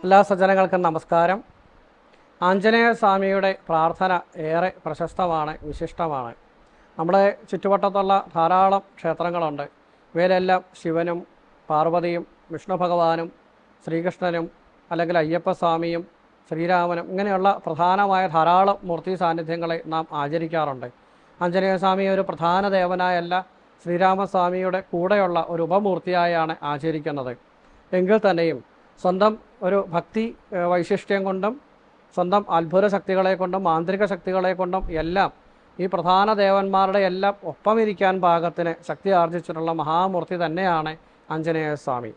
എല്ലാ സജ്ജനങ്ങൾക്കും നമസ്കാരം. ആഞ്ജനേയ സ്വാമിയുടെ പ്രാർത്ഥന ഏറെ പ്രശസ്തമാണ്, വിശിഷ്ടമാണ്. നമ്മുടെ ചുറ്റുവട്ടത്തുള്ള ധാരാളം ക്ഷേത്രങ്ങളുണ്ട്. ഇവയിലെല്ലാം ശിവനും പാർവതിയും വിഷ്ണു ഭഗവാനും ശ്രീകൃഷ്ണനും അല്ലെങ്കിൽ അയ്യപ്പസ്വാമിയും ശ്രീരാമനും ഇങ്ങനെയുള്ള പ്രധാനമായ ധാരാളം മൂർത്തി സാന്നിധ്യങ്ങളെ നാം ആചരിക്കാറുണ്ട്. ആഞ്ജനേയ സ്വാമി ഒരു പ്രധാന ദേവനായല്ല, ശ്രീരാമസ്വാമിയുടെ കൂടെയുള്ള ഒരു ഉപമൂർത്തിയായാണ് ആചരിക്കുന്നത്. എങ്കിൽ തന്നെയും സ്വന്തം ഒരു ഭക്തി വൈശിഷ്ട്യം കൊണ്ടും സ്വന്തം അത്ഭുത ശക്തികളെ കൊണ്ടും മാന്ത്രിക ശക്തികളെ കൊണ്ടും എല്ലാം ഈ പ്രധാന ദേവന്മാരുടെ എല്ലാം ഒപ്പമിരിക്കാൻ പാകത്തിന് ശക്തി ആർജിച്ചിട്ടുള്ള മഹാമൂർത്തി തന്നെയാണ് ആഞ്ജനേയ സ്വാമി.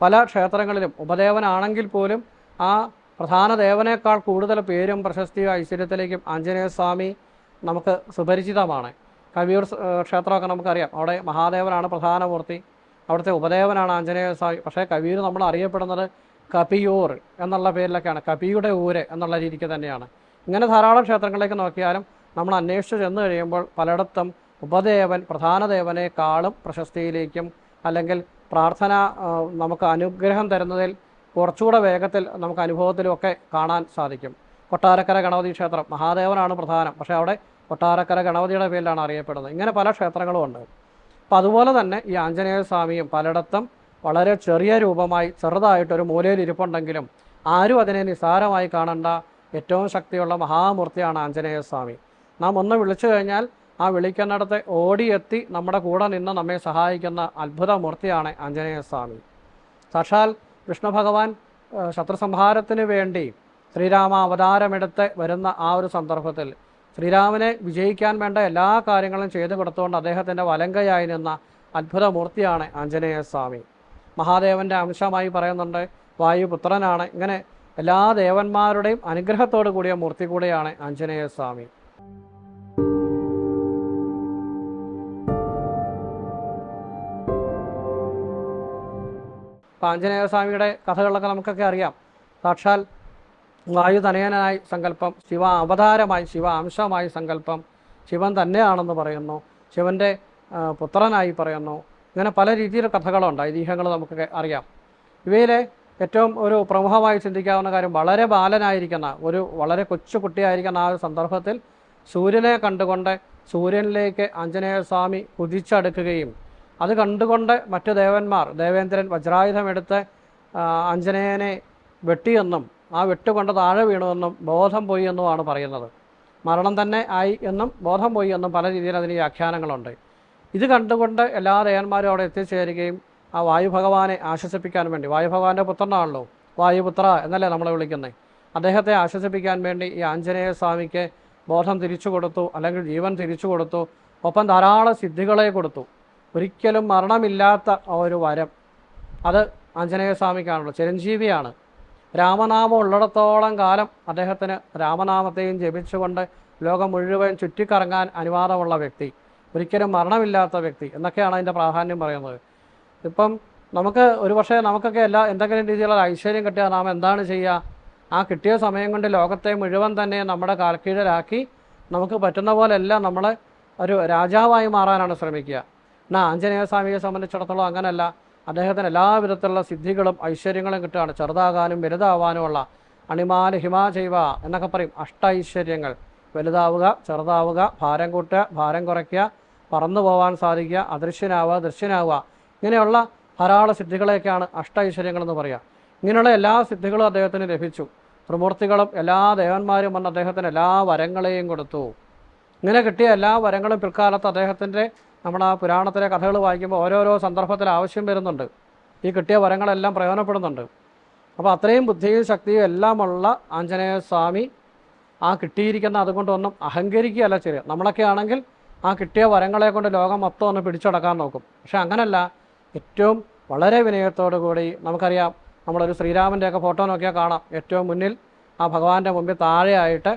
പല ക്ഷേത്രങ്ങളിലും ഉപദേവനാണെങ്കിൽ പോലും ആ പ്രധാന ദേവനേക്കാൾ കൂടുതൽ പേരും പ്രശസ്തിയും ഐശ്വര്യത്തിലേക്കും ആഞ്ജനേയ സ്വാമി നമുക്ക് സുപരിചിതമാണ്. കവിയൂർ ക്ഷേത്രമൊക്കെ നമുക്കറിയാം. അവിടെ മഹാദേവനാണ് പ്രധാന മൂർത്തി, അവിടുത്തെ ഉപദേവനാണ് ആഞ്ജനേയ സ്വാമി. പക്ഷേ കവിയൂർ നമ്മൾ അറിയപ്പെടുന്നത് കപിയൂർ എന്നുള്ള പേരിലൊക്കെയാണ്, കപിയുടെ ഊര് എന്നുള്ള രീതിക്ക് തന്നെയാണ്. ഇങ്ങനെ ധാരാളം ക്ഷേത്രങ്ങളിലേക്ക് നോക്കിയാലും നമ്മൾ അന്വേഷിച്ച് ചെന്ന് കഴിയുമ്പോൾ പലയിടത്തും ഉപദേവൻ പ്രധാന ദേവനേക്കാളും പ്രശസ്തിയിലേക്കും അല്ലെങ്കിൽ പ്രാർത്ഥന നമുക്ക് അനുഗ്രഹം തരുന്നതിൽ കുറച്ചുകൂടെ വേഗത്തിൽ നമുക്ക് അനുഭവത്തിലുമൊക്കെ കാണാൻ സാധിക്കും. കൊട്ടാരക്കര ഗണപതി ക്ഷേത്രം മഹാദേവനാണ് പ്രധാനം, പക്ഷേ അവിടെ കൊട്ടാരക്കര ഗണപതിയുടെ പേരിലാണ് അറിയപ്പെടുന്നത്. ഇങ്ങനെ പല ക്ഷേത്രങ്ങളും ഉണ്ട്. അപ്പം അതുപോലെ തന്നെ ഈ ആഞ്ജനേയ സ്വാമിയും പലയിടത്തും വളരെ ചെറിയ രൂപമായി ചെറുതായിട്ടൊരു മൂലയിൽ ഇരിപ്പുണ്ടെങ്കിലും ആരും അതിനെ നിസ്സാരമായി കാണേണ്ട ഏറ്റവും ശക്തിയുള്ള മഹാമൂർത്തിയാണ് ആഞ്ജനേയ സ്വാമി. നാം ഒന്ന് വിളിച്ചു കഴിഞ്ഞാൽ ആ വിളിക്കുന്നിടത്ത് ഓടിയെത്തി നമ്മുടെ കൂടെ നിന്ന് നമ്മെ സഹായിക്കുന്ന അത്ഭുത മൂർത്തിയാണ് ആഞ്ജനേയ സ്വാമി. സാക്ഷാൽ വിഷ്ണു ഭഗവാൻ ശത്രുസംഹാരത്തിന് വേണ്ടി ശ്രീരാമ അവതാരമെടുത്ത് വരുന്ന ആ ഒരു സന്ദർഭത്തിൽ ശ്രീരാമനെ വിജയിക്കാൻ വേണ്ട എല്ലാ കാര്യങ്ങളും ചെയ്തു കൊടുത്തുകൊണ്ട് അദ്ദേഹത്തിൻ്റെ വലങ്കയായി നിന്ന അത്ഭുത മൂർത്തിയാണ് ആഞ്ജനേയ സ്വാമി. മഹാദേവൻ്റെ അംശമായി പറയുന്നുണ്ട്, വായുപുത്രനാണ്. ഇങ്ങനെ എല്ലാ ദേവന്മാരുടെയും അനുഗ്രഹത്തോടു കൂടിയ മൂർത്തി കൂടെയാണ് ആഞ്ജനേയ സ്വാമി. അപ്പം ആഞ്ജനേയ സ്വാമിയുടെ കഥകളൊക്കെ നമുക്കൊക്കെ അറിയാം. സാക്ഷാൽ വായുതനയനായി സങ്കല്പം, ശിവ അവതാരമായി, ശിവ അംശമായി സങ്കല്പം, ശിവൻ തന്നെയാണെന്ന് പറയുന്നു, ശിവൻ്റെ പുത്രനായി പറയുന്നു. ഇങ്ങനെ പല രീതിയിൽ കഥകളുണ്ട്, ഐതിഹ്യങ്ങൾ നമുക്കൊക്കെ അറിയാം. ഇവയിലെ ഏറ്റവും ഒരു പ്രമുഖമായി ചിന്തിക്കാവുന്ന കാര്യം, വളരെ ബാലനായിരിക്കുന്ന വളരെ കൊച്ചു കുട്ടിയായിരിക്കുന്ന ആ ഒരു സന്ദർഭത്തിൽ സൂര്യനെ കണ്ടുകൊണ്ട് സൂര്യനിലേക്ക് ആഞ്ജനേയ സ്വാമി കുതിച്ചടുക്കുകയും അത് കണ്ടുകൊണ്ട് മറ്റു ദേവന്മാർ, ദേവേന്ദ്രൻ വജ്രായുധമെടുത്ത് ആഞ്ജനേയനെ വെട്ടിയെന്നും ആ വെട്ടുകൊണ്ട് താഴെ വീണുവെന്നും ബോധം പോയി എന്നുമാണ് പറയുന്നത്. മരണം തന്നെ ആയി എന്നും ബോധം പോയി എന്നും പല രീതിയിൽ അതിന് വ്യാഖ്യാനങ്ങളുണ്ട്. ഇത് കണ്ടുകൊണ്ട് എല്ലാ ദേവന്മാരും അവിടെ എത്തിച്ചേരുകയും ആ വായുഭഗവാനെ ആശ്വസിപ്പിക്കാൻ വേണ്ടി, വായുഭഗവാന്റെ പുത്രനാണല്ലോ, വായുപുത്ര എന്നല്ലേ നമ്മളെ വിളിക്കുന്നത്, അദ്ദേഹത്തെ ആശ്വസിപ്പിക്കാൻ വേണ്ടി ഈ ആഞ്ജനേയ സ്വാമിക്ക് ബോധം തിരിച്ചു കൊടുത്തു, അല്ലെങ്കിൽ ജീവൻ തിരിച്ചു കൊടുത്തു. ഒപ്പം ധാരാളം സിദ്ധികളെ കൊടുത്തു. ഒരിക്കലും മരണമില്ലാത്ത ഒരു വരം അത് ആഞ്ജനേയ സ്വാമിക്കാണല്ലോ, ചിരഞ്ജീവിയാണ്. രാമനാമം ഉള്ളിടത്തോളം കാലം അദ്ദേഹത്തിന് രാമനാമത്തെയും ജപിച്ചുകൊണ്ട് ലോകം മുഴുവൻ ചുറ്റിക്കറങ്ങാൻ അനുവാദമുള്ള വ്യക്തി, ഒരിക്കലും മരണമില്ലാത്ത വ്യക്തി എന്നൊക്കെയാണ് അതിൻ്റെ പ്രാധാന്യം പറയുന്നത്. ഇപ്പം നമുക്ക് ഒരുപക്ഷെ നമുക്കൊക്കെ എന്തെങ്കിലും രീതിയിലുള്ള ഐശ്വര്യം കിട്ടിയാൽ നാം എന്താണ് ചെയ്യുക? ആ കിട്ടിയ സമയം കൊണ്ട് ലോകത്തെ മുഴുവൻ തന്നെ നമ്മുടെ കാൽക്കീഴിലാക്കി നമുക്ക് പറ്റുന്ന പോലെല്ലാം നമ്മൾ ഒരു രാജാവായി മാറാനാണ് ശ്രമിക്കുക. എന്നാൽ ആഞ്ജനേയ സ്വാമിയെ സംബന്ധിച്ചിടത്തോളം അങ്ങനെയല്ല. അദ്ദേഹത്തിന് എല്ലാവിധത്തിലുള്ള സിദ്ധികളും ഐശ്വര്യങ്ങളും കിട്ടുകയാണ്. ചെറുതാകാനും വലുതാവാനുമുള്ള അണിമാല ഹിമാ ചെയ്വ എന്നൊക്കെ പറയും. ഐശ്വര്യങ്ങൾ, വലുതാവുക, ചെറുതാവുക, ഭാരം കൂട്ടുക, ഭാരം കുറയ്ക്കുക, പറന്നു പോകാൻ സാധിക്കുക, അദൃശ്യനാവുക, ദൃശ്യനാവുക, ഇങ്ങനെയുള്ള ധാരാളം സിദ്ധികളെയൊക്കെയാണ് ഐശ്വര്യങ്ങളെന്ന് പറയുക. ഇങ്ങനെയുള്ള എല്ലാ സിദ്ധികളും അദ്ദേഹത്തിന് ലഭിച്ചു. ത്രിമൂർത്തികളും എല്ലാ ദേവന്മാരും വന്ന് അദ്ദേഹത്തിന് എല്ലാ വരങ്ങളെയും കൊടുത്തു. ഇങ്ങനെ കിട്ടിയ എല്ലാ വരങ്ങളും പിൽക്കാലത്ത് അദ്ദേഹത്തിൻ്റെ നമ്മുടെ ആ പുരാണത്തിലെ കഥകൾ വായിക്കുമ്പോൾ ഓരോരോ സന്ദർഭത്തിൽ ആവശ്യം വരുന്നുണ്ട്. ഈ കിട്ടിയ വരങ്ങളെല്ലാം പ്രയോജനപ്പെടുന്നുണ്ട്. അപ്പോൾ അത്രയും ബുദ്ധിയും ശക്തിയും എല്ലാമുള്ള ആഞ്ജനേയ സ്വാമി ആ കിട്ടിയിരിക്കുന്ന അതുകൊണ്ടൊന്നും അഹങ്കരിക്കുകയല്ല ചെയ്യുക. നമ്മളൊക്കെ ആണെങ്കിൽ ആ കിട്ടിയ വരങ്ങളെ കൊണ്ട് ലോകം മൊത്തം ഒന്ന് പിടിച്ചടക്കാൻ നോക്കും. പക്ഷെ അങ്ങനല്ല, ഏറ്റവും വളരെ വിനയത്തോടു കൂടി. നമുക്കറിയാം, നമ്മളൊരു ശ്രീരാമൻ്റെയൊക്കെ ഫോട്ടോ നോക്കിയാൽ കാണാം, ഏറ്റവും മുന്നിൽ ആ ഭഗവാന്റെ മുമ്പിൽ താഴെയായിട്ട്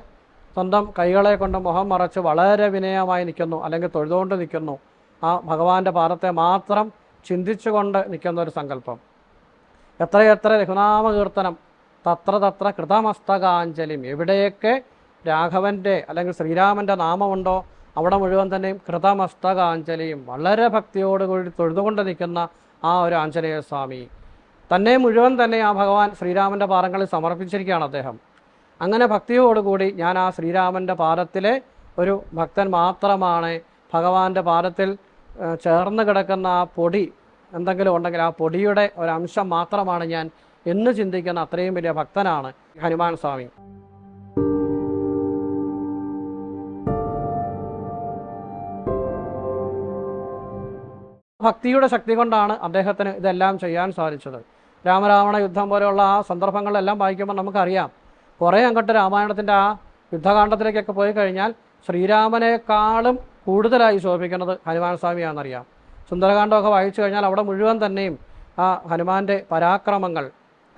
സ്വന്തം കൈകളെ കൊണ്ട് മുഖം മറച്ച് വളരെ വിനയമായി നിൽക്കുന്നു, അല്ലെങ്കിൽ തൊഴുതുകൊണ്ട് നിൽക്കുന്നു. ആ ഭഗവാന്റെ പാദത്തെ മാത്രം ചിന്തിച്ചുകൊണ്ട് നിൽക്കുന്ന ഒരു സങ്കല്പം. എത്രയെത്ര രഘുനാമ കീർത്തനം, തത്ര തത്ര കൃതമസ്തകാഞ്ജലിം. എവിടെയൊക്കെ രാഘവൻ്റെ അല്ലെങ്കിൽ ശ്രീരാമൻ്റെ നാമമുണ്ടോ അവിടെ മുഴുവൻ തന്നെയും കൃതമസ്തകാഞ്ജലിയും, വളരെ ഭക്തിയോടുകൂടി തൊഴുതുകൊണ്ട് നിൽക്കുന്ന ആ ഒരു ആഞ്ജനേയ സ്വാമി. തന്നെ മുഴുവൻ തന്നെ ആ ഭഗവാൻ ശ്രീരാമൻ്റെ പാദങ്ങളിൽ സമർപ്പിച്ചിരിക്കുകയാണ് അദ്ദേഹം. അങ്ങനെ ഭക്തിയോടുകൂടി ഞാൻ ആ ശ്രീരാമൻ്റെ പാദത്തിലെ ഒരു ഭക്തൻ മാത്രമാണ്. ഭഗവാന്റെ പാദത്തിൽ ചേർന്ന് കിടക്കുന്ന ആ പൊടി എന്തെങ്കിലും ഉണ്ടെങ്കിൽ ആ പൊടിയുടെ ഒരംശം മാത്രമാണ് ഞാൻ എന്ന് ചിന്തിക്കുന്ന അത്രയും വലിയ ഭക്തനാണ് ഹനുമാൻ സ്വാമി. ഭക്തിയുടെ ശക്തി കൊണ്ടാണ് അദ്ദേഹത്തിന് ഇതെല്ലാം ചെയ്യാൻ സാധിച്ചത്. രാമരാവണ യുദ്ധം പോലെയുള്ള ആ സന്ദർഭങ്ങളെല്ലാം വായിക്കുമ്പോൾ നമുക്കറിയാം, കുറേ അങ്ങോട്ട് രാമായണത്തിൻ്റെ ആ യുദ്ധകാണ്ഡത്തിലേക്കൊക്കെ പോയി കഴിഞ്ഞാൽ ശ്രീരാമനേക്കാളും കൂടുതലായി ശോഭിക്കുന്നത് ഹനുമാൻ സ്വാമിയാണെന്നറിയാം. സുന്ദരകാണ്ഡമൊക്കെ വായിച്ചു കഴിഞ്ഞാൽ അവിടെ മുഴുവൻ തന്നെയും ആ ഹനുമാൻ്റെ പരാക്രമങ്ങൾ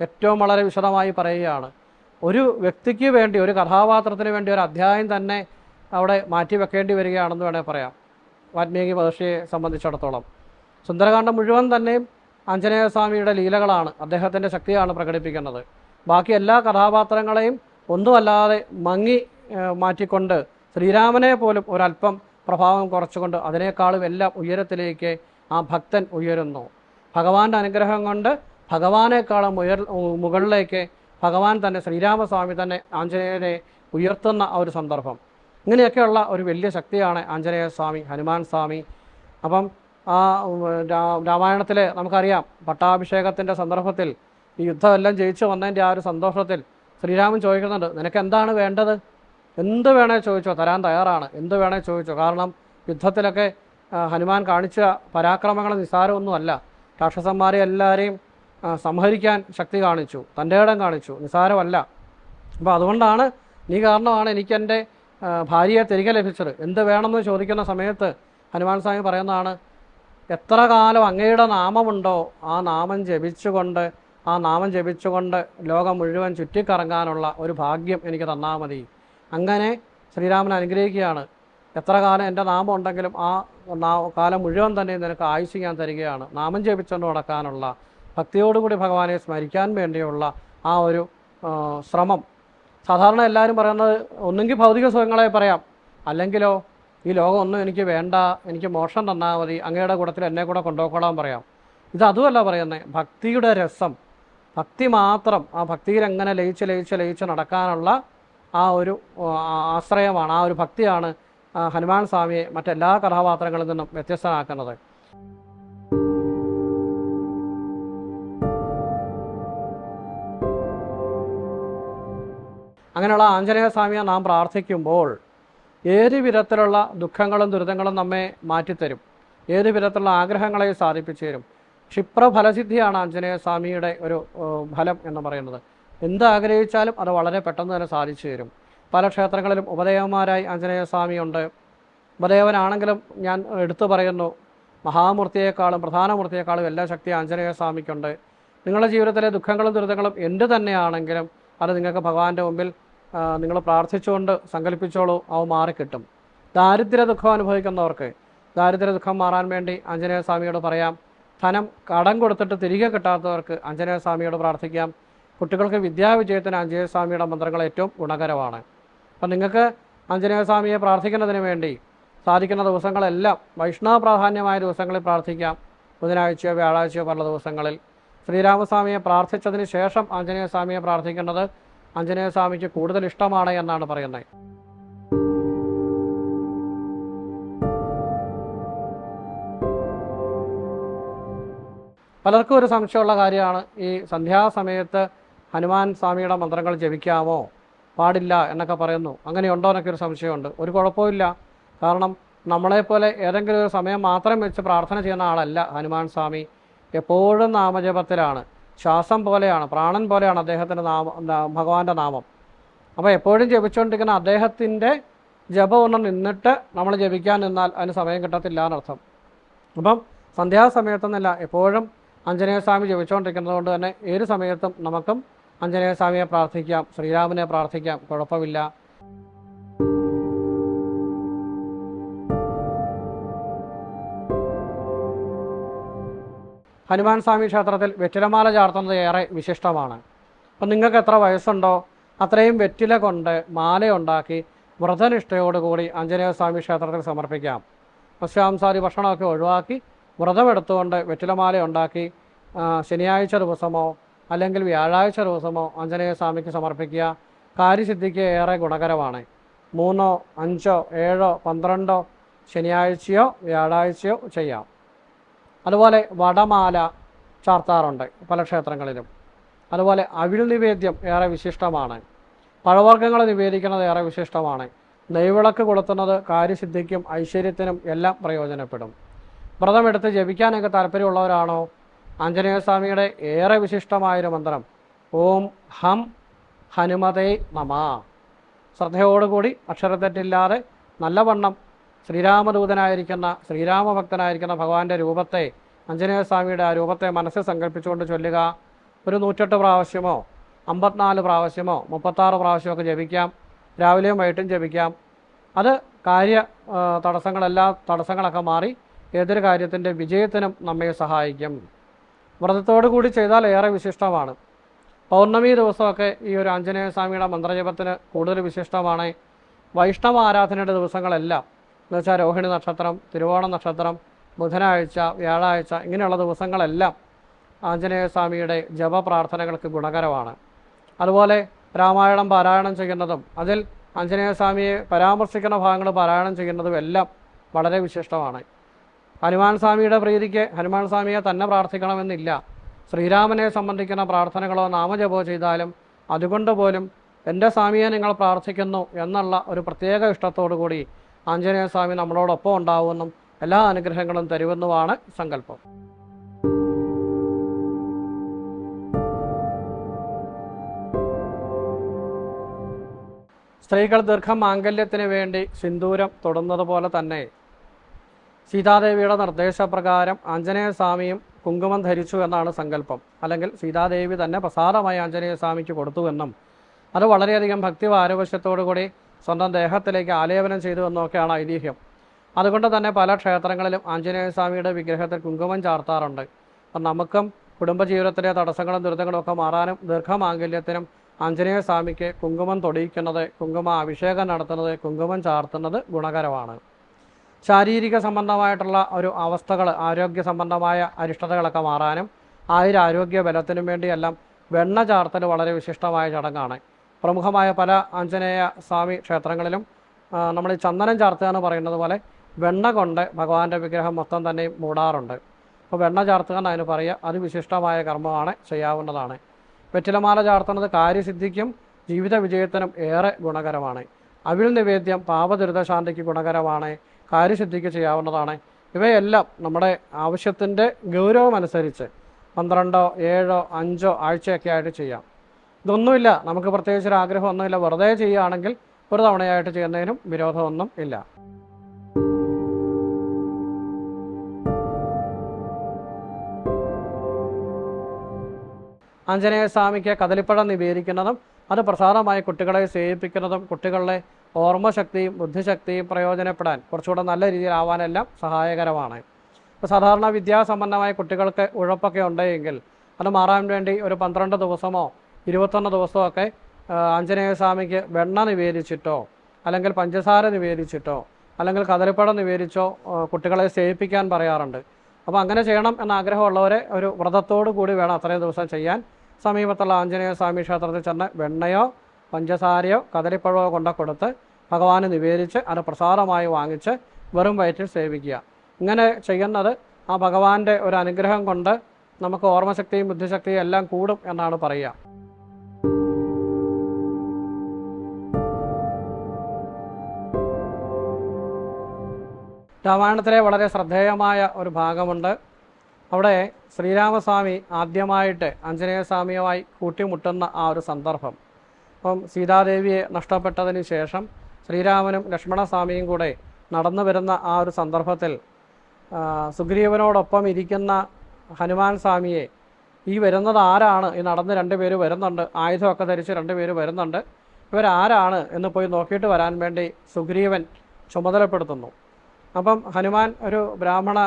ഏറ്റവും വളരെ വിശദമായി പറയുകയാണ്. ഒരു വ്യക്തിക്ക് വേണ്ടി, ഒരു കഥാപാത്രത്തിന് വേണ്ടി ഒരു അധ്യായം തന്നെ അവിടെ മാറ്റി വെക്കേണ്ടി വരികയാണെന്ന് വേണമെങ്കിൽ പറയാം വാൽമീകി മഹർഷിയെ സംബന്ധിച്ചിടത്തോളം. സുന്ദരകാണ്ഡം മുഴുവൻ തന്നെയും ആഞ്ജനേയസ്വാമിയുടെ ലീലകളാണ്, അദ്ദേഹത്തിൻ്റെ ശക്തിയാണ് പ്രകടിപ്പിക്കുന്നത്. ബാക്കി എല്ലാ കഥാപാത്രങ്ങളെയും ഒന്നുമല്ലാതെ മങ്ങി മാറ്റിക്കൊണ്ട് ശ്രീരാമനെ പോലും ഒരല്പം പ്രഭാവം കുറച്ചുകൊണ്ട് അതിനേക്കാളും എല്ലാം ഉയരത്തിലേക്ക് ആ ഭക്തൻ ഉയരുന്നു. ഭഗവാന്റെ അനുഗ്രഹം കൊണ്ട് ഭഗവാനേക്കാളും മുകളിലേക്ക് ഭഗവാൻ തന്നെ, ശ്രീരാമസ്വാമി തന്നെ ആഞ്ജനേയനെ ഉയർത്തുന്ന ആ ഒരു സന്ദർഭം. ഇങ്ങനെയൊക്കെയുള്ള ഒരു വലിയ ശക്തിയാണ് ആഞ്ജനേയസ്വാമി, ഹനുമാൻ സ്വാമി. അപ്പം ആ രാമായണത്തിൽ നമുക്കറിയാം, പട്ടാഭിഷേകത്തിൻ്റെ സന്ദർഭത്തിൽ ഈ യുദ്ധമെല്ലാം ജയിച്ചു വന്നതിൻ്റെ ആ ഒരു സന്തോഷത്തിൽ ശ്രീരാമൻ ചോദിക്കുന്നുണ്ട്, നിനക്ക് എന്താണ് വേണ്ടത്? എന്ത് വേണേ ചോദിച്ചോ, തരാൻ തയ്യാറാണ്, എന്ത് വേണേ ചോദിച്ചോ. കാരണം യുദ്ധത്തിലൊക്കെ ഹനുമാൻ കാണിച്ച പരാക്രമങ്ങൾ നിസ്സാരമൊന്നുമല്ല. രാക്ഷസന്മാരെ എല്ലാവരെയും സംഹരിക്കാൻ ശക്തി കാണിച്ചു, തൻ്റെ ഇടം കാണിച്ചു, നിസ്സാരമല്ല. അപ്പോൾ അതുകൊണ്ടാണ്, നീ കാരണമാണ് എനിക്ക് എൻ്റെ ഭാര്യയെ തിരികെ ലഭിച്ചത്. എന്ത് വേണമെന്ന് ചോദിക്കുന്ന സമയത്ത് ഹനുമാൻ സ്വാമി പറയുന്നതാണ്, എത്ര കാലം അങ്ങയുടെ നാമമുണ്ടോ ആ നാമം ജപിച്ചുകൊണ്ട് ലോകം മുഴുവൻ ചുറ്റിക്കറങ്ങാനുള്ള ഒരു ഭാഗ്യം എനിക്ക് തന്നാൽ മതി. അങ്ങനെ ശ്രീരാമൻ അനുഗ്രഹിക്കുകയാണ്. എത്ര കാലം എൻ്റെ നാമം ഉണ്ടെങ്കിലും ആ കാലം മുഴുവൻ തന്നെ നിനക്ക് ആയുസ് ഞാൻ തരികയാണ്. നാമം ജപിച്ചുകൊണ്ട് നടക്കാനുള്ള, ഭക്തിയോടുകൂടി ഭഗവാനെ സ്മരിക്കാൻ വേണ്ടിയുള്ള ആ ഒരു ശ്രമം. സാധാരണ എല്ലാവരും പറയുന്നത് ഒന്നെങ്കിൽ ഭൗതിക സുഖങ്ങളെ പറയാം, അല്ലെങ്കിലോ ഈ ലോകം ഒന്നും എനിക്ക് വേണ്ട, എനിക്ക് മോക്ഷം തന്നാൽ മതി, അങ്ങയുടെ കൂട്ടത്തിൽ എന്നെ കൂടെ കൊണ്ടുപോയിക്കോളാൻ പറയാം. ഇതതുമല്ല പറയുന്നത്, ഭക്തിയുടെ രസം, ഭക്തി മാത്രം, ആ ഭക്തിയിൽ എങ്ങനെ ലയിച്ച് നടക്കാനുള്ള ആ ഒരു ആശ്രയമാണ്, ആ ഒരു ഭക്തിയാണ് ഹനുമാൻ സ്വാമിയെ മറ്റെല്ലാ കഥാപാത്രങ്ങളിൽ നിന്നും വ്യത്യസ്തനാക്കുന്നത്. അങ്ങനെയുള്ള ആഞ്ജനേയ സ്വാമിയെ നാം പ്രാർത്ഥിക്കുമ്പോൾ ഏത് വിധത്തിലുള്ള ദുഃഖങ്ങളും ദുരിതങ്ങളും നമ്മെ മാറ്റിത്തരും, ഏത് വിധത്തിലുള്ള ആഗ്രഹങ്ങളെ സാധിപ്പിച്ചു തരും. ക്ഷിപ്രഫലസിദ്ധിയാണ് ആഞ്ജനേയ സ്വാമിയുടെ ഒരു ഫലം എന്ന് പറയുന്നത്. എന്താഗ്രഹിച്ചാലും അത് വളരെ പെട്ടെന്ന് തന്നെ സാധിച്ചു തരും. പല ക്ഷേത്രങ്ങളിലും ഉപദേവന്മാരായി ആഞ്ജനേയ സ്വാമിയുണ്ട്. ഉപദേവനാണെങ്കിലും ഞാൻ എടുത്തു പറയുന്നു, മഹാമൂർത്തിയേക്കാളും പ്രധാനമൂർത്തിയേക്കാളും എല്ലാ ശക്തി ആഞ്ജനേയ സ്വാമിക്കുണ്ട്. നിങ്ങളുടെ ജീവിതത്തിലെ ദുഃഖങ്ങളും ദുരിതങ്ങളും എന്ത് തന്നെയാണെങ്കിലും അത് നിങ്ങൾക്ക് ഭഗവാന്റെ മുമ്പിൽ നിങ്ങൾ പ്രാർത്ഥിച്ചുകൊണ്ട് സങ്കല്പിച്ചോളൂ, അവ മാറിക്കിട്ടും. ദാരിദ്ര്യ ദുഃഖം അനുഭവിക്കുന്നവർക്ക് ദാരിദ്ര്യ ദുഃഖം മാറാൻ വേണ്ടി ആഞ്ജനേയ സ്വാമിയോട് പറയാം. ധനം കടം കൊടുത്തിട്ട് തിരികെ കിട്ടാത്തവർക്ക് ആഞ്ജനേയ സ്വാമിയോട് പ്രാർത്ഥിക്കാം. കുട്ടികൾക്ക് വിദ്യാവിജയത്തിന് ആഞ്ജനേയ സ്വാമിയുടെ മന്ത്രങ്ങൾ ഏറ്റവും ഗുണകരമാണ്. അപ്പം നിങ്ങൾക്ക് ആഞ്ജനേയ സ്വാമിയെ പ്രാർത്ഥിക്കുന്നതിന് വേണ്ടി സാധിക്കുന്ന ദിവസങ്ങളെല്ലാം വൈഷ്ണവ പ്രാധാന്യമായ ദിവസങ്ങളിൽ പ്രാർത്ഥിക്കാം. ബുധനാഴ്ചയോ വ്യാഴാഴ്ചയോ പല ദിവസങ്ങളിൽ. ശ്രീരാമസ്വാമിയെ പ്രാർത്ഥിച്ചതിന് ശേഷം ആഞ്ജനേയ സ്വാമിയെ പ്രാർത്ഥിക്കുന്നത് ആഞ്ജനേയ സ്വാമിക്ക് കൂടുതൽ ഇഷ്ടമാണ് എന്നാണ് പറയുന്നത്. പലർക്കും ഒരു സംശയമുള്ള കാര്യമാണ്, ഈ സന്ധ്യാസമയത്ത് ഹനുമാൻ സ്വാമിയുടെ മന്ത്രങ്ങൾ ജപിക്കാമോ പാടില്ല എന്നൊക്കെ പറയുന്നു. അങ്ങനെയുണ്ടോ എന്നൊക്കെ ഒരു സംശയമുണ്ട്. ഒരു കുഴപ്പമില്ല. കാരണം നമ്മളെപ്പോലെ ഏതെങ്കിലും ഒരു സമയം മാത്രം വെച്ച് പ്രാർത്ഥന ചെയ്യുന്ന ആളല്ല ഹനുമാൻ സ്വാമി. എപ്പോഴും നാമജപത്തിലാണ്. ശ്വാസം പോലെയാണ്, പ്രാണൻ പോലെയാണ് അദ്ദേഹത്തിൻ്റെ ഭഗവാന്റെ നാമം. അപ്പോൾ എപ്പോഴും ജപിച്ചുകൊണ്ടിരിക്കുന്ന അദ്ദേഹത്തിൻ്റെ ജപം ഒന്ന് നിന്നിട്ട് നമ്മൾ ജപിക്കാൻ നിന്നാൽ അതിന് സമയം കിട്ടത്തില്ല എന്നർത്ഥം. അപ്പം സന്ധ്യാസമയത്തെന്നല്ല, എപ്പോഴും ആഞ്ജനേയ സ്വാമി ജപിച്ചുകൊണ്ടിരിക്കുന്നത് കൊണ്ട് തന്നെ ഏത് സമയത്തും നമുക്കും ആഞ്ജനേയ സ്വാമിയെ പ്രാർത്ഥിക്കാം, ശ്രീരാമനെ പ്രാർത്ഥിക്കാം, കുഴപ്പമില്ല. ഹനുമാൻ സ്വാമി ക്ഷേത്രത്തിൽ വെറ്റിലമാല ചാർത്തുന്നത് ഏറെ വിശിഷ്ടമാണ്. അപ്പം നിങ്ങൾക്ക് എത്ര വയസ്സുണ്ടോ അത്രയും വെറ്റില കൊണ്ട് മാലയുണ്ടാക്കി വ്രതനിഷ്ഠയോടുകൂടി ആഞ്ജനേയ സ്വാമി ക്ഷേത്രത്തിൽ സമർപ്പിക്കാം. മത്സ്യാംസാദി ഭക്ഷണമൊക്കെ ഒഴിവാക്കി വ്രതമെടുത്തുകൊണ്ട് വെറ്റിലമാല ഉണ്ടാക്കി ശനിയാഴ്ച ദിവസമോ അല്ലെങ്കിൽ വ്യാഴാഴ്ച ദിവസമോ ആഞ്ജനേയ സ്വാമിക്ക് സമർപ്പിക്കുക. കാര്യസിദ്ധിക്ക് ഏറെ ഗുണകരമാണ്. 3, 5, 7, 12 ശനിയാഴ്ചയോ വ്യാഴാഴ്ചയോ ചെയ്യാം. അതുപോലെ വടമാല ചാർത്താറുണ്ട് പല ക്ഷേത്രങ്ങളിലും. അതുപോലെ അവിൽ നിവേദ്യം ഏറെ വിശിഷ്ടമാണ്. പഴവർഗ്ഗങ്ങൾ നിവേദിക്കുന്നത് ഏറെ വിശിഷ്ടമാണ്. നെയ്വിളക്ക് കൊളുത്തുന്നത് കാര്യസിദ്ധിക്കും ഐശ്വര്യത്തിനും എല്ലാം പ്രയോജനപ്പെടും. വ്രതമെടുത്ത് ജപിക്കാനൊക്കെ താല്പര്യമുള്ളവരാണോ, ആഞ്ജനേയസ്വാമിയുടെ ഏറെ വിശിഷ്ടമായൊരു മന്ത്രം ഓം ഹം ഹനുമതേ നമ. ശ്രദ്ധയോടുകൂടി അക്ഷരത്തെറ്റില്ലാതെ നല്ലവണ്ണം ശ്രീരാമദൂതനായിരിക്കുന്ന ശ്രീരാമഭക്തനായിരിക്കുന്ന ഭഗവാന്റെ രൂപത്തെ, ആഞ്ജനേയസ്വാമിയുടെ ആ രൂപത്തെ മനസ്സിൽ സങ്കല്പിച്ചുകൊണ്ട് ചൊല്ലുക. ഒരു 108 പ്രാവശ്യമോ 54 പ്രാവശ്യമോ 36 പ്രാവശ്യമൊക്കെ ജപിക്കാം. രാവിലെയും വൈകിട്ടും ജപിക്കാം. അത് തടസ്സങ്ങളൊക്കെ മാറി ഏതൊരു കാര്യത്തിൻ്റെ വിജയത്തിനും നമ്മെ സഹായിക്കും. വ്രതത്തോടു കൂടി ചെയ്താൽ ഏറെ വിശിഷ്ടമാണ്. പൗർണമി ദിവസമൊക്കെ ഈ ഒരു ആഞ്ജനേയ സ്വാമിയുടെ മന്ത്രജപത്തിന് കൂടുതൽ വിശിഷ്ടമാണ്. വൈഷ്ണവ ആരാധനയുടെ ദിവസങ്ങളെല്ലാം എന്നുവെച്ചാൽ രോഹിണി നക്ഷത്രം, തിരുവോണ നക്ഷത്രം, ബുധനാഴ്ച, വ്യാഴാഴ്ച ഇങ്ങനെയുള്ള ദിവസങ്ങളെല്ലാം ആഞ്ജനേയ സ്വാമിയുടെ ജപപ്രാർത്ഥനകൾക്ക് ഗുണകരമാണ്. അതുപോലെ രാമായണം പാരായണം ചെയ്യുന്നതും അതിൽ ആഞ്ജനേയ സ്വാമിയെ പരാമർശിക്കുന്ന ഭാഗങ്ങൾ പാരായണം ചെയ്യുന്നതും എല്ലാം വളരെ വിശിഷ്ടമാണ്. ഹനുമാൻ സ്വാമിയുടെ പ്രീതിക്ക് ഹനുമാൻ സ്വാമിയെ തന്നെ പ്രാർത്ഥിക്കണമെന്നില്ല. ശ്രീരാമനെ സംബന്ധിക്കുന്ന പ്രാർത്ഥനകളോ നാമജപോ ചെയ്താലും അതുകൊണ്ട് പോലും എൻ്റെ സ്വാമിയെ നിങ്ങൾ പ്രാർത്ഥിക്കുന്നു എന്നുള്ള ഒരു പ്രത്യേക ഇഷ്ടത്തോടു കൂടി ആഞ്ജനേയ സ്വാമി നമ്മളോടൊപ്പം ഉണ്ടാവുമെന്നും എല്ലാ അനുഗ്രഹങ്ങളും തരുമെന്നുമാണ് സങ്കല്പം. സ്ത്രീകൾ ദീർഘമാംഗല്യത്തിന് വേണ്ടി സിന്ദൂരം തൊടുന്നത് പോലെ തന്നെ സീതാദേവിയുടെ നിർദ്ദേശപ്രകാരം ആഞ്ജനേയ സ്വാമിയും കുങ്കുമം ധരിച്ചു എന്നാണ് സങ്കല്പം. അല്ലെങ്കിൽ സീതാദേവി തന്നെ പ്രസാദമായി ആഞ്ജനേയ സ്വാമിക്ക് കൊടുത്തുവെന്നും അത് വളരെയധികം ഭക്തി പാരവശ്യത്തോടുകൂടി സ്വന്തം ദേഹത്തിലേക്ക് ആലേപനം ചെയ്തു എന്നൊക്കെയാണ് ഐതിഹ്യം. അതുകൊണ്ട് തന്നെ പല ക്ഷേത്രങ്ങളിലും ആഞ്ജനേയ സ്വാമിയുടെ വിഗ്രഹത്തിൽ കുങ്കുമം ചാർത്താറുണ്ട്. അപ്പം നമുക്കും കുടുംബജീവിതത്തിലെ തടസ്സങ്ങളും ദുരിതങ്ങളും ഒക്കെ മാറാനും ദീർഘമാംഗല്യത്തിനും ആഞ്ജനേയ സ്വാമിക്ക് കുങ്കുമം തൊടിയിക്കുന്നത്, കുങ്കുമ അഭിഷേകം നടത്തുന്നത്, കുങ്കുമം ചാർത്തുന്നത് ഗുണകരമാണ്. ശാരീരിക സംബന്ധമായിട്ടുള്ള ഒരു അവസ്ഥകൾ, ആരോഗ്യ സംബന്ധമായ അരിഷ്ടതകളൊക്കെ മാറാനും ആരോഗ്യ ബലത്തിനും വേണ്ടിയെല്ലാം വെണ്ണ ചാർത്തൽ വളരെ വിശിഷ്ടമായ ചടങ്ങാണ്. പ്രമുഖമായ പല ആഞ്ജനേയ സ്വാമി ക്ഷേത്രങ്ങളിലും നമ്മൾ ഈ ചന്ദനം ചാർത്തുക എന്ന് പറയുന്നത് പോലെ വെണ്ണ കൊണ്ട് ഭഗവാന്റെ വിഗ്രഹം മൊത്തം തന്നെ മൂടാറുണ്ട്. അപ്പോൾ വെണ്ണ ചാർത്തുക എന്ന് അതിന് പറയുക. അത് വിശിഷ്ടമായ കർമ്മമാണ്, ചെയ്യാവുന്നതാണ്. വെറ്റിലമാല ചാർത്തുന്നത് കാര്യസിദ്ധിക്കും ജീവിത വിജയത്തിനും ഏറെ ഗുണകരമാണ്. അവിൽ നിവേദ്യം പാപദുരിതശാന്തിക്ക് ഗുണകരമാണ്, കാര്യസിദ്ധിക്ക് ചെയ്യാവുന്നതാണ്. ഇവയെല്ലാം നമ്മുടെ ആവശ്യത്തിൻ്റെ ഗൗരവമനുസരിച്ച് 12, 7, 5 ആഴ്ചയൊക്കെ ആയിട്ട് ചെയ്യാം. ഇതൊന്നുമില്ല, നമുക്ക് പ്രത്യേകിച്ചൊരു ആഗ്രഹമൊന്നുമില്ല, വെറുതെ ചെയ്യുകയാണെങ്കിൽ ഒരു തവണയായിട്ട് ചെയ്യുന്നതിനും വിരോധമൊന്നും ഇല്ല. ആഞ്ജനേയ സ്വാമിക്ക് കദളിപ്പഴം നിവേദിക്കുന്നതും അത് പ്രസാദമായി കുട്ടികളെ സേവിപ്പിക്കുന്നതും കുട്ടികളുടെ ഓർമ്മശക്തിയും ബുദ്ധിശക്തിയും പ്രയോജനപ്പെടാൻ കുറച്ചുകൂടെ നല്ല രീതിയിലാവാനെല്ലാം സഹായകരമാണ്. ഇപ്പോൾ സാധാരണ വിദ്യാസമ്പന്നമായ കുട്ടികൾക്ക് ഉഴപ്പൊക്കെ ഉണ്ടെങ്കിൽ അത് മാറാൻ വേണ്ടി ഒരു 12 ദിവസമോ 21 ദിവസമോ ഒക്കെ ആഞ്ജനേയ സ്വാമിക്ക് വെണ്ണ നിവേദിച്ചിട്ടോ അല്ലെങ്കിൽ പഞ്ചസാര നിവേദിച്ചിട്ടോ അല്ലെങ്കിൽ കദളിപ്പഴം നിവേദിച്ചോ കുട്ടികളെ സേവിപ്പിക്കാൻ പറയാറുണ്ട്. അപ്പോൾ അങ്ങനെ ചെയ്യണം എന്ന ആഗ്രഹമുള്ളവരെ ഒരു വ്രതത്തോടു കൂടി വേണം അത്രയും ദിവസം ചെയ്യാൻ. സമീപത്തുള്ള ആഞ്ജനേയ സ്വാമി ക്ഷേത്രത്തിൽ ചെന്ന് വെണ്ണയോ പഞ്ചസാരയോ കദളിപ്പഴമോ കൊണ്ട കൊടുത്ത് ഭഗവാന് നിവേദിച്ച് അത് പ്രസാദമായി വാങ്ങിച്ച് വെറും വയറ്റിൽ സേവിക്കുക. ഇങ്ങനെ ചെയ്യുന്നത് ആ ഭഗവാന്റെ ഒരു അനുഗ്രഹം കൊണ്ട് നമുക്ക് ഓർമ്മശക്തിയും ബുദ്ധിശക്തിയും എല്ലാം കൂടും എന്നാണ് പറയുക. രാമായണത്തിലെ വളരെ ശ്രദ്ധേയമായ ഒരു ഭാഗമുണ്ട്. അവിടെ ശ്രീരാമസ്വാമി ആദ്യമായിട്ട് ആഞ്ജനേയ സ്വാമിയുമായി കൂട്ടിമുട്ടുന്ന ആ ഒരു സന്ദർഭം. അപ്പം സീതാദേവിയെ നഷ്ടപ്പെട്ടതിന് ശേഷം ശ്രീരാമനും ലക്ഷ്മണസ്വാമിയും കൂടെ നടന്നു വരുന്ന ആ ഒരു സന്ദർഭത്തിൽ സുഗ്രീവനോടൊപ്പം ഇരിക്കുന്ന ഹനുമാൻ സ്വാമിയെ ഈ വരുന്നത് ആരാണ്, ഈ നടന്ന് 2 പേര് വരുന്നുണ്ട്, ആയുധമൊക്കെ ധരിച്ച് 2 പേര് വരുന്നുണ്ട്, ഇവരാരാണ് എന്ന് പോയി നോക്കിയിട്ട് വരാൻ വേണ്ടി സുഗ്രീവൻ ചുമതലപ്പെടുത്തുന്നു. അപ്പം ഹനുമാൻ ഒരു ബ്രാഹ്മണ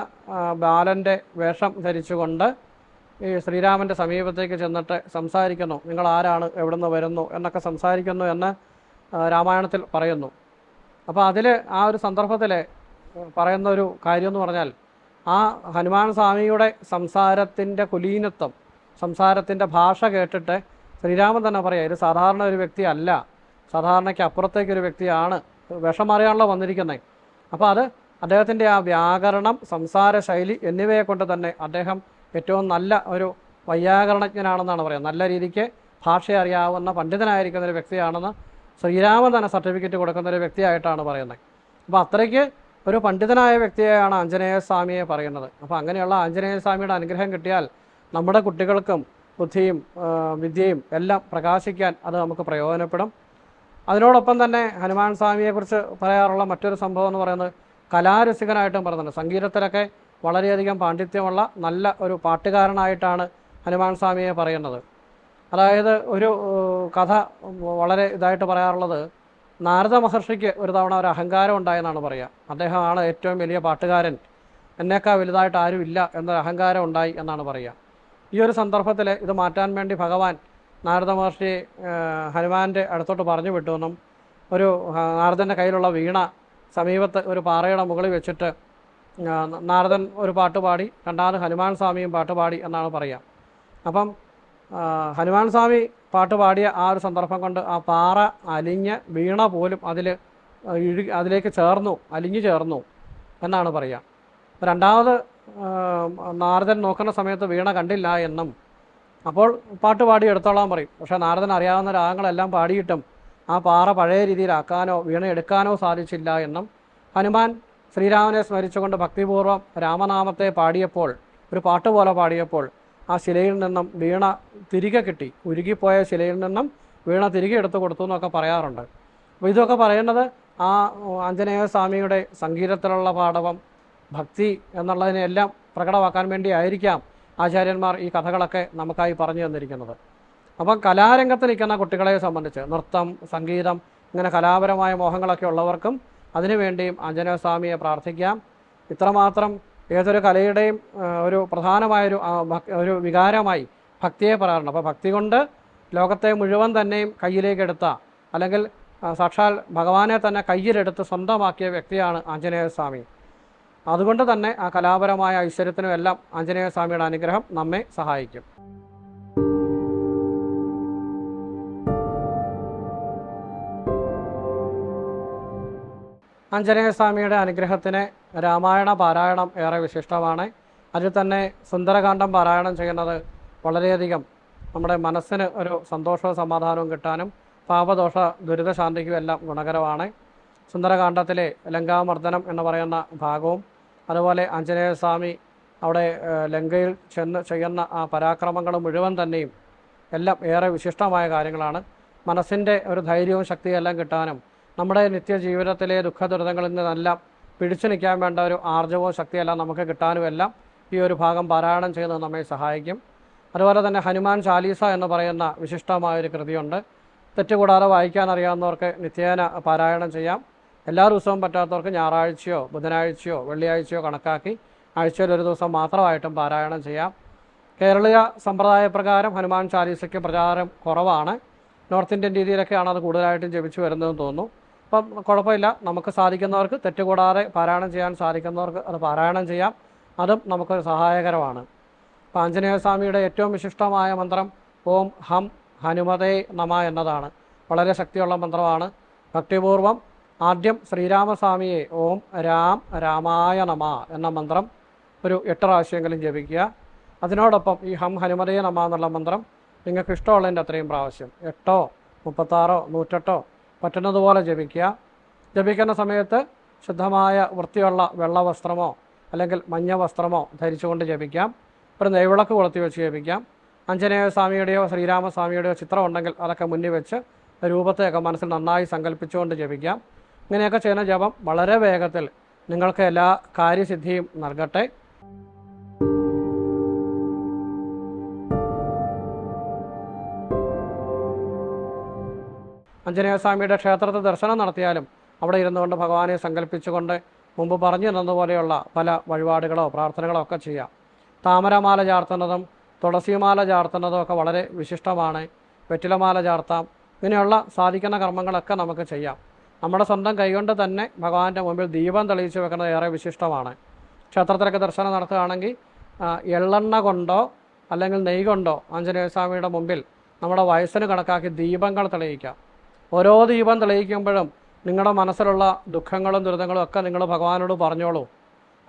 ബാലൻ്റെ വേഷം ധരിച്ചുകൊണ്ട് ഈ ശ്രീരാമൻ്റെ സമീപത്തേക്ക് ചെന്നിട്ട് സംസാരിക്കുന്നു. നിങ്ങൾ ആരാണ്, എവിടെ നിന്ന് വരുന്നു എന്നൊക്കെ സംസാരിക്കുന്നു എന്ന് രാമായണത്തിൽ പറയുന്നു. അപ്പോൾ അതിൽ ആ ഒരു സന്ദർഭത്തിൽ പറയുന്ന ഒരു കാര്യം എന്ന് പറഞ്ഞാൽ ആ ഹനുമാൻ സ്വാമിയുടെ സംസാരത്തിൻ്റെ കുലീനത്വം, സംസാരത്തിൻ്റെ ഭാഷ കേട്ടിട്ട് ശ്രീരാമൻ തന്നെ പറയാം, ഇത് സാധാരണ ഒരു വ്യക്തിയല്ല, സാധാരണയ്ക്ക് അപ്പുറത്തേക്കൊരു വ്യക്തിയാണ്, വിഷം അറിയാനുള്ള വന്നിരിക്കുന്നത്. അപ്പോൾ അത് അദ്ദേഹത്തിൻ്റെ ആ വ്യാകരണം, സംസാര ശൈലി എന്നിവയെ കൊണ്ട് തന്നെ അദ്ദേഹം ഏറ്റവും നല്ല ഒരു വൈയാകരണജ്ഞനാണെന്നാണ് പറയുന്നത്. നല്ല രീതിക്ക് ഭാഷ അറിയാവുന്ന പണ്ഡിതനായിരിക്കുന്ന ഒരു വ്യക്തിയാണെന്ന് ശ്രീരാമൻ തന്നെ സർട്ടിഫിക്കറ്റ് കൊടുക്കുന്ന ഒരു വ്യക്തിയായിട്ടാണ് പറയുന്നത്. അപ്പോൾ അത്രയ്ക്ക് ഒരു പണ്ഡിതനായ വ്യക്തിയെയാണ് ആഞ്ജനേയ സ്വാമിയെ പറയുന്നത്. അപ്പോൾ അങ്ങനെയുള്ള ആഞ്ജനേയ സ്വാമിയുടെ അനുഗ്രഹം കിട്ടിയാൽ നമ്മുടെ കുട്ടികൾക്കും ബുദ്ധിയും വിദ്യയും എല്ലാം പ്രകാശിക്കാൻ അത് നമുക്ക് പ്രയോജനപ്പെടും. അതിനോടൊപ്പം തന്നെ ഹനുമാൻ സ്വാമിയെക്കുറിച്ച് പറയാറുള്ള മറ്റൊരു സംഭവം എന്ന് പറയുന്നത് കലാരസികനായിട്ടും പറയുന്നുണ്ട്. സംഗീതത്തിലൊക്കെ വളരെയധികം പാണ്ഡിത്യമുള്ള നല്ല ഒരു പാട്ടുകാരനായിട്ടാണ് ഹനുമാൻ സ്വാമിയെ പറയുന്നത്. അതായത് ഒരു കഥ വളരെ ഇതായിട്ട് പറയാറുള്ളത്, നാരദ മഹർഷിക്ക് ഒരു തവണ ഒരു അഹങ്കാരം ഉണ്ടായെന്നാണ് പറയുക. അദ്ദേഹമാണ് ഏറ്റവും വലിയ പാട്ടുകാരൻ, എന്നേക്കാൾ വലുതായിട്ട് ആരും ഇല്ല എന്നൊരു അഹങ്കാരം ഉണ്ടായി എന്നാണ് പറയുക. ഈ ഒരു സന്ദർഭത്തിൽ ഇത് മാറ്റാൻ വേണ്ടി ഭഗവാൻ നാരദ മഹർഷി ഹനുമാൻ്റെ അടുത്തോട്ട് പറഞ്ഞു വിട്ടുവെന്നും ഒരു നാരദൻ്റെ കയ്യിലുള്ള വീണ സമീപത്ത് ഒരു പാറയുടെ മുകളിൽ വെച്ചിട്ട് നാരദൻ ഒരു പാട്ട് പാടി, രണ്ടാമത് ഹനുമാൻ സ്വാമിയും പാട്ട് പാടി എന്നാണ് പറയുക. അപ്പം ഹനുമാൻ സ്വാമി പാട്ട് പാടിയ ആ ഒരു സന്ദർഭം കൊണ്ട് ആ പാറ അലിഞ്ഞ് വീണ പോലും അതിലേക്ക് അലിഞ്ഞു ചേർന്നു എന്നാണ് പറയുക. രണ്ടാമത് നാരദൻ നോക്കുന്ന സമയത്ത് വീണ കണ്ടില്ല എന്നും, അപ്പോൾ പാട്ട് പാടി എടുത്തോളാൻ പറയും. പക്ഷേ നാരദൻ അറിയാവുന്ന രാഗങ്ങളെല്ലാം പാടിയിട്ടും ആ പാറ പഴയ രീതിയിലാക്കാനോ വീണ എടുക്കാനോ സാധിച്ചില്ല എന്നും, ഹനുമാൻ ശ്രീരാമനെ സ്മരിച്ചുകൊണ്ട് ഭക്തിപൂർവ്വം രാമനാമത്തെ പാടിയപ്പോൾ, ഒരു പാട്ട് പോലെ പാടിയപ്പോൾ ആ ശിലയിൽ നിന്നും വീണ തിരികെ കിട്ടി, ഉരുകിപ്പോയ ശിലയിൽ നിന്നും വീണ തിരികെ എടുത്തു കൊടുത്തു എന്നൊക്കെ പറയാറുണ്ട്. അപ്പോൾ ഇതൊക്കെ പറയുന്നത് ആ ആഞ്ജനേയ സ്വാമിയുടെ സംഗീതത്തിലുള്ള പാടവം, ഭക്തി എന്നുള്ളതിനെല്ലാം പ്രകടമാക്കാൻ വേണ്ടിയായിരിക്കാം ആചാര്യന്മാർ ഈ കഥകളൊക്കെ നമുക്കായി പറഞ്ഞു തന്നിരിക്കുന്നത്. അപ്പം കലാരംഗത്ത് നിൽക്കുന്ന കുട്ടികളെ സംബന്ധിച്ച് നൃത്തം, സംഗീതം, ഇങ്ങനെ കലാപരമായ മോഹങ്ങളൊക്കെ ഉള്ളവർക്കും അതിനുവേണ്ടിയും ആഞ്ജനേയ സ്വാമിയെ പ്രാർത്ഥിക്കാം. ഇത്രമാത്രം ഏതൊരു കലയുടെയും ഒരു പ്രധാനമായൊരു ഒരു വികാരമായി ഭക്തിയെ പറയാറുണ്ട്. അപ്പോൾ ഭക്തി കൊണ്ട് ലോകത്തെ മുഴുവൻ തന്നെയും കയ്യിലേക്കെടുത്ത, അല്ലെങ്കിൽ സാക്ഷാൽ ഭഗവാനെ തന്നെ കയ്യിലെടുത്ത് സ്വന്തമാക്കിയ വ്യക്തിയാണ് ആഞ്ജനേയ സ്വാമി. അതുകൊണ്ട് തന്നെ ആ കലാപരമായ ഐശ്വര്യത്തിനും എല്ലാം ആഞ്ജനേയ സ്വാമിയുടെ അനുഗ്രഹം നമ്മെ സഹായിക്കും. ആഞ്ജനേയ സ്വാമിയുടെ അനുഗ്രഹത്തിന് രാമായണ പാരായണം ഏറെ വിശിഷ്ടമാണ്. അതിൽ തന്നെ സുന്ദരകാന്ഡം പാരായണം ചെയ്യുന്നത് വളരെയധികം നമ്മുടെ മനസ്സിന് ഒരു സന്തോഷവും സമാധാനവും കിട്ടാനും പാപദോഷ ദുരിതശാന്തിക്കും എല്ലാം ഗുണകരമാണ്. സുന്ദരകാന്ഡത്തിലെ ലങ്കാമർദ്ദനം എന്ന് പറയുന്ന ഭാഗവും അതുപോലെ ആഞ്ജനേയ സ്വാമി അവിടെ ലങ്കയിൽ ചെന്ന് ചെയ്യുന്ന ആ പരാക്രമങ്ങൾ മുഴുവൻ തന്നെയും എല്ലാം ഏറെ വിശിഷ്ടമായ കാര്യങ്ങളാണ്. മനസ്സിൻ്റെ ഒരു ധൈര്യവും ശക്തിയും എല്ലാം കിട്ടാനും നമ്മുടെ നിത്യജീവിതത്തിലെ ദുഃഖദുരിതങ്ങളിൽ നിന്നെല്ലാം പിടിച്ചു നിൽക്കാൻ വേണ്ട ഒരു ആർജവവും ശക്തിയെല്ലാം നമുക്ക് കിട്ടാനും എല്ലാം ഈ ഒരു ഭാഗം പാരായണം ചെയ്യുന്നത് നമ്മെ സഹായിക്കും. അതുപോലെ തന്നെ ഹനുമാൻ ചാലീസ എന്ന് പറയുന്ന വിശിഷ്ടമായൊരു കൃതിയുണ്ട്. തെറ്റുകൂടാതെ വായിക്കാൻ അറിയാവുന്നവർക്ക് നിത്യേന പാരായണം ചെയ്യാം. എല്ലാ ദിവസവും പറ്റാത്തവർക്ക് ഞായറാഴ്ചയോ ബുധനാഴ്ചയോ വെള്ളിയാഴ്ചയോ കണക്കാക്കി ആഴ്ചയിൽ ഒരു ദിവസം മാത്രമായിട്ടും പാരായണം ചെയ്യാം. കേരളീയ സമ്പ്രദായപ്രകാരം ഹനുമാൻ ചാലീസയ്ക്ക് പ്രചാരം കുറവാണ്. നോർത്ത് ഇന്ത്യൻ രീതിയിലൊക്കെയാണ് അത് കൂടുതലായിട്ടും ജപിച്ചു വരുന്നതെന്ന് തോന്നുന്നു. അപ്പം കുഴപ്പമില്ല, നമുക്ക് സാധിക്കുന്നവർക്ക്, തെറ്റുകൂടാതെ പാരായണം ചെയ്യാൻ സാധിക്കുന്നവർക്ക് അത് പാരായണം ചെയ്യാം. അതും നമുക്കൊരു സഹായകരമാണ്. അപ്പോൾ ആഞ്ജനേയ സ്വാമിയുടെ ഏറ്റവും വിശിഷ്ടമായ മന്ത്രം ഓം ഹം ഹനുമതേ നമ എന്നതാണ്. വളരെ ശക്തിയുള്ള മന്ത്രമാണ്. ഭക്തിപൂർവം ആദ്യം ശ്രീരാമസ്വാമിയെ ഓം രാമായ നമ എന്ന മന്ത്രം ഒരു 8 പ്രാവശ്യമെങ്കിലും ജപിക്കുക. അതിനോടൊപ്പം ഈ ഹം ഹനുമതേ നമ എന്നുള്ള മന്ത്രം നിങ്ങൾക്ക് ഇഷ്ടമുള്ളതിൻ്റെ അത്രയും പ്രാവശ്യം 8, 36, 108 പറ്റുന്നതുപോലെ ജപിക്കുക. ജപിക്കുന്ന സമയത്ത് ശുദ്ധമായ വൃത്തിയുള്ള വെള്ള വസ്ത്രമോ അല്ലെങ്കിൽ മഞ്ഞ വസ്ത്രമോ ധരിച്ചുകൊണ്ട് ജപിക്കാം. ഒരു നെയ്വിളക്ക് കൊളുത്തി വെച്ച് ജപിക്കാം. ആഞ്ജനേയ സ്വാമിയുടെയോ ശ്രീരാമസ്വാമിയുടെയോ ചിത്രം ഉണ്ടെങ്കിൽ അതൊക്കെ മുന്നിൽ വെച്ച് രൂപത്തെയൊക്കെ മനസ്സിൽ നന്നായി സങ്കല്പിച്ചുകൊണ്ട് ജപിക്കാം. ഇങ്ങനെയൊക്കെ ചെയ്യുന്ന ജപം വളരെ വേഗത്തിൽ നിങ്ങൾക്ക് എല്ലാ കാര്യസിദ്ധിയും നൽകട്ടെ. ആഞ്ജനേയ സ്വാമിയുടെ ക്ഷേത്രത്തിൽ ദർശനം നടത്തിയാലും അവിടെ ഇരുന്നുകൊണ്ട് ഭഗവാനെ സങ്കല്പിച്ചുകൊണ്ട് മുമ്പ് പറഞ്ഞു തന്നതുപോലെയുള്ള പല വഴിപാടുകളോ പ്രാർത്ഥനകളോ ഒക്കെ ചെയ്യാം. താമരമാല ചാർത്തുന്നതും തുളസിമാല ചാർത്തുന്നതും ഒക്കെ വളരെ വിശിഷ്ടമാണ്. വെറ്റിലമാല ചാർത്താം. ഇങ്ങനെയുള്ള സാധിക്കുന്ന കർമ്മങ്ങളൊക്കെ നമുക്ക് ചെയ്യാം. നമ്മുടെ സ്വന്തം കൈകൊണ്ട് തന്നെ ഭഗവാന്റെ മുമ്പിൽ ദീപം തെളിയിച്ച് വെക്കുന്നത് ഏറെ വിശിഷ്ടമാണ്. ക്ഷേത്രത്തിലൊക്കെ ദർശനം നടത്തുകയാണെങ്കിൽ എള്ളെണ്ണ കൊണ്ടോ അല്ലെങ്കിൽ നെയ്യ് കൊണ്ടോ ആഞ്ജനേയ സ്വാമിയുടെ മുമ്പിൽ നമ്മുടെ വയസ്സിന് കണക്കാക്കി ദീപങ്ങൾ തെളിയിക്കാം. ഓരോ ദീപം തെളിയിക്കുമ്പോഴും നിങ്ങളുടെ മനസ്സിലുള്ള ദുഃഖങ്ങളും ദുരിതങ്ങളും ഒക്കെ നിങ്ങൾ ഭഗവാനോട് പറഞ്ഞോളൂ.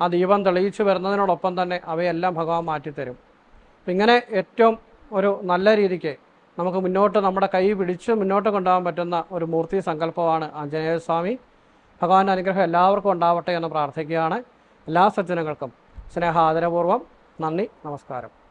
ആ ദീപം തെളിയിച്ചു വരുന്നതിനോടൊപ്പം തന്നെ അവയെല്ലാം ഭഗവാൻ മാറ്റിത്തരും. ഇങ്ങനെ ഏറ്റവും ഒരു നല്ല രീതിക്ക് നമുക്ക് മുന്നോട്ട് നമ്മുടെ കൈ പിടിച്ച് മുന്നോട്ട് കൊണ്ടുപോകാൻ പറ്റുന്ന ഒരു മൂർത്തി സങ്കല്പമാണ് ആഞ്ജനേയ സ്വാമി. ഭഗവാന്റെ അനുഗ്രഹം എല്ലാവർക്കും ഉണ്ടാവട്ടെ എന്ന് പ്രാർത്ഥിക്കുകയാണ്. എല്ലാ സജ്ജനങ്ങൾക്കും സ്നേഹാദരപൂർവ്വം നന്ദി, നമസ്കാരം.